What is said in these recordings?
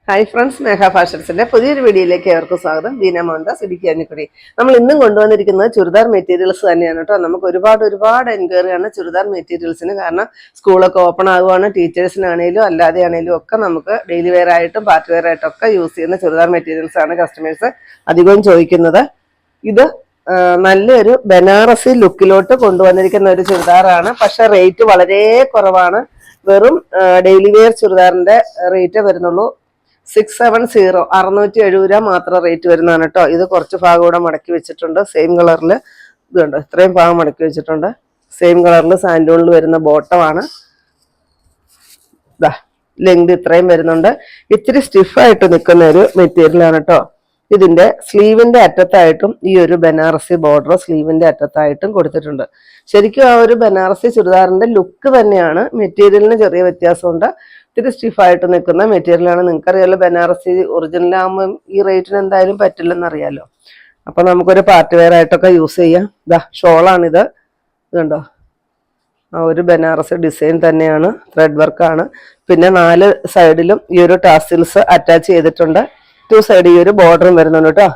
Hi friends, മേഘ ഫാഷൻസിന്റെ പുതിയൊരു വീഡിയോയിലേക്ക് ഏവർക്കും സ്വാഗതം. ബീന മോഹൻദാസ്, ഇടുക്കി അന്നിക്കുടി. നമ്മൾ ഇന്നും കൊണ്ടുവന്നിരിക്കുന്നത് ചുരിദാർ മെറ്റീരിയൽസ് തന്നെയാണ് കേട്ടോ. നമുക്ക് ഒരുപാട് എൻക്വയറിയാണ് ചുരിദാർ മെറ്റീരിയൽസിന്. കാരണം സ്കൂളൊക്കെ ഓപ്പൺ ആകുവാണ്. ടീച്ചേഴ്സിനാണേലും അല്ലാതെ ആണേലും ഒക്കെ നമുക്ക് ഡെയിലി വെയർ ആയിട്ടും പാർട്ടി വെയർ ആയിട്ടും ഒക്കെ യൂസ് ചെയ്യുന്ന ചുരിദാർ മെറ്റീരിയൽസ് ആണ് കസ്റ്റമേഴ്സ് അധികവും ചോദിക്കുന്നത്. ഇത് നല്ലൊരു ബനാറസി ലുക്കിലോട്ട് കൊണ്ടുവന്നിരിക്കുന്ന ഒരു ചുരിദാറാണ്. പക്ഷെ റേറ്റ് വളരെ കുറവാണ്. വെറും ഡെയിലി വെയർ ചുരിദാറിന്റെ റേറ്റേ വരുന്നുള്ളൂ. 670 670 രൂപ മാത്രം റേറ്റ് വരുന്നതാണ് കേട്ടോ. ഇത് കുറച്ച് ഭാഗം കൂടെ മടക്കി വെച്ചിട്ടുണ്ട്. സെയിം കളറിൽ ഇത് കണ്ടോ, ഇത്രയും ഭാഗം മടക്കി വെച്ചിട്ടുണ്ട്. സെയിം കളറിൽ സാൻഡൂണിൽ വരുന്ന ബോട്ടമാണ്. ലെങ്ത് ഇത്രയും വരുന്നുണ്ട്. ഇത്തിരി സ്റ്റിഫായിട്ട് നിൽക്കുന്ന ഒരു മെറ്റീരിയലാണ് കേട്ടോ. ഇതിന്റെ സ്ലീവിന്റെ അറ്റത്തായിട്ടും ഈ ഒരു ബനാറസി ബോർഡർ സ്ലീവിന്റെ അറ്റത്തായിട്ടും കൊടുത്തിട്ടുണ്ട്. ശരിക്കും ആ ഒരു ബനാറസി ചുരിദാറിന്റെ ലുക്ക് തന്നെയാണ്. മെറ്റീരിയലിന് ചെറിയ വ്യത്യാസമുണ്ട്. ഇത്തിരി സ്റ്റിഫായിട്ട് നിൽക്കുന്ന മെറ്റീരിയലാണ്. നിങ്ങൾക്കറിയാലോ, ബനാറസി ഒറിജിനൽ ആകുമ്പോൾ ഈ റേറ്റിന് എന്തായാലും പറ്റില്ലെന്നറിയാലോ. അപ്പൊ നമുക്കൊരു പാർട്ടി വെയർ ആയിട്ടൊക്കെ യൂസ് ചെയ്യാം. ഷോളാണിത്. ഇതുണ്ടോ, ആ ഒരു ബനാറസി ഡിസൈൻ തന്നെയാണ്. ത്രെഡ് വർക്കാണ്. പിന്നെ 4 സൈഡിലും ഈ ഒരു ടാസിൽസ് അറ്റാച്ച് ചെയ്തിട്ടുണ്ട്. 2 സൈഡ് ഈ ഒരു ബോർഡറും വരുന്നുണ്ട് കേട്ടോ.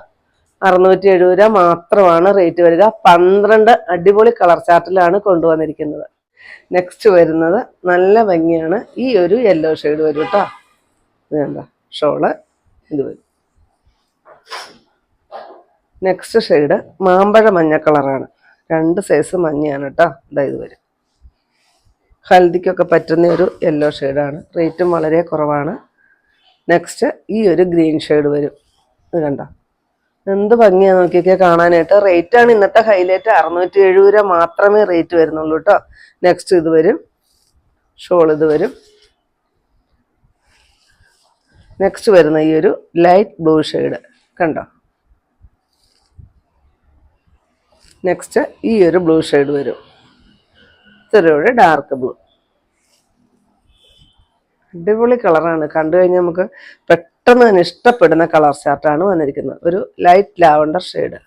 670 രൂപ മാത്രമാണ് റേറ്റ് വരിക. 12 അടിപൊളി കളർ ചാർട്ടിലാണ് കൊണ്ടുവന്നിരിക്കുന്നത്. നെക്സ്റ്റ് വരുന്നത് നല്ല ഭംഗിയാണ്. ഈ ഒരു യെല്ലോ ഷെയ്ഡ് വരും കേട്ടോ. ഇതെന്താ ഷോള് ഇത് വരും. നെക്സ്റ്റ് ഷെയ്ഡ് മാമ്പഴ മഞ്ഞ കളറാണ്. 2 സൈസ് മഞ്ഞയാണ് കേട്ടോ. ഇത് വരും. ഹൽദിക്കൊക്കെ പറ്റുന്ന ഒരു യെല്ലോ ഷെയ്ഡാണ്. റേറ്റും വളരെ കുറവാണ്. നെക്സ്റ്റ് ഈ ഒരു ഗ്രീൻ ഷെയ്ഡ് വരും. ഇത് കണ്ടോ, എന്ത് ഭംഗിയാണ് നോക്കിയൊക്കെ കാണാനായിട്ട്. റേറ്റാണ് ഇന്നത്തെ ഹൈലൈറ്റ്. 670 രൂപ മാത്രമേ റേറ്റ് വരുന്നുള്ളൂ കേട്ടോ. നെക്സ്റ്റ് ഇത് വരും. ഷോൾ ഇത് വരും. നെക്സ്റ്റ് വരുന്ന ഈ ഒരു ലൈറ്റ് ബ്ലൂ ഷെയ്ഡ് കണ്ടോ. നെക്സ്റ്റ് ഈ ഒരു ബ്ലൂ ഷെയ്ഡ് വരും. ചെറിയൊരു ഡാർക്ക് ബ്ലൂ. അടിപൊളി കളറാണ്. കണ്ടു കഴിഞ്ഞാൽ നമുക്ക് പെട്ടെന്ന് തന്നെ ഇഷ്ടപ്പെടുന്ന കളർ ചാർട്ടാണ് വന്നിരിക്കുന്നത്. ഒരു ലൈറ്റ് ലാവണ്ടർ ഷെയ്ഡ്.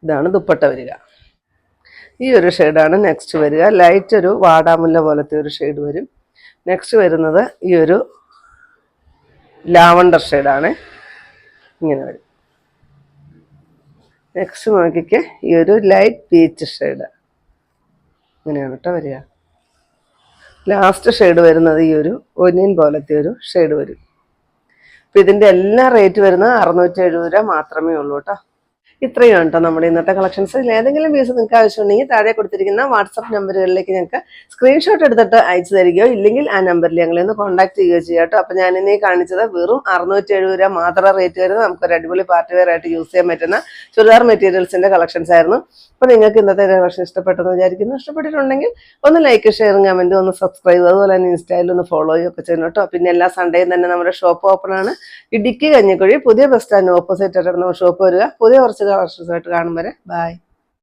ഇതാണ് ദുപ്പട്ട വരിക. ഈ ഒരു ഷെയ്ഡാണ് നെക്സ്റ്റ് വരിക. ലൈറ്റ് ഒരു വാടാമുല്ല പോലത്തെ ഒരു ഷെയ്ഡ് വരും. നെക്സ്റ്റ് വരുന്നത് ഈ ഒരു ലാവണ്ടർ ഷെയ്ഡാണ്. ഇങ്ങനെ വരും. നെക്സ്റ്റ് നോക്കിക്ക് ഈ ഒരു ലൈറ്റ് പീച്ച് ഷെയ്ഡ്. ഇങ്ങനെയാണ് കേട്ടോ വരിക. ലാസ്റ്റ് ഷെയ്ഡ് വരുന്നത് ഈ ഒരു ഒനിയൻ പോലത്തെ ഒരു ഷെയ്ഡ് വരും. അപ്പം ഇതിൻ്റെ എല്ലാ റേറ്റ് വരുന്നത് 670 രൂപ മാത്രമേ ഉള്ളൂ കേട്ടോ. ഇത്രയും കേട്ടോ നമ്മുടെ ഇന്നത്തെ കളക്ഷൻസ്. ഏതെങ്കിലും പീസ് നിങ്ങൾക്ക് ആവശ്യമുണ്ടെങ്കിൽ താഴെ കൊടുത്തിരിക്കുന്ന വാട്സപ്പ് നമ്പറുകളിലേക്ക് ഞങ്ങൾക്ക് സ്ക്രീൻഷോട്ട് എടുത്തിട്ട് അയച്ചു തരികയോ ഇല്ലെങ്കിൽ ആ നമ്പറിൽ ഞങ്ങളെ ഒന്ന് കോൺടാക്ട് ചെയ്യുകയോ ചെയ്യാം കേട്ടോ. അപ്പം ഞാനിന്നീ കാണിച്ചത് വെറും 670 രൂപ മാത്രം റേറ്റ് വരുന്നത് നമുക്കൊരു അടിപൊളി പാർട്ടി വെയർ ആയിട്ട് യൂസ് ചെയ്യാൻ പറ്റുന്ന ചുരിദാർ മെറ്റീരിയൽസിന്റെ കളക്ഷൻസ് ആയിരുന്നു. അപ്പോൾ നിങ്ങൾക്ക് ഇന്നത്തെ കളക്ഷൻ ഇഷ്ടപ്പെട്ടെന്ന് വിചാരിക്കുന്നു. ഇഷ്ടപ്പെട്ടിട്ടുണ്ടെങ്കിൽ ഒന്ന് ലൈക്ക്, ഷെയറും, കമൻറ്റും, ഒന്ന് സബ്സ്ക്രൈബ്, അതുപോലെ തന്നെ ഇൻസ്റ്റയിൽ ഒന്ന് ഫോളോ ചെയ്യുകയൊക്കെ ചെയ്യണം കേട്ടോ. പിന്നെ എല്ലാ സൺഡേയും തന്നെ നമ്മുടെ ഷോപ്പ് ഓപ്പൺ ആണ്. ഇടുക്കി കഞ്ഞിക്കുഴി പുതിയ ബസ് സ്റ്റാൻഡ് ഓപ്പോസിറ്റ് ആയിട്ട് നമ്മുടെ ഷോപ്പ് വരിക. പുതിയ കുറച്ച് കളക്ഷൻസ് ആയിട്ട് കാണും വരെ. ബൈ.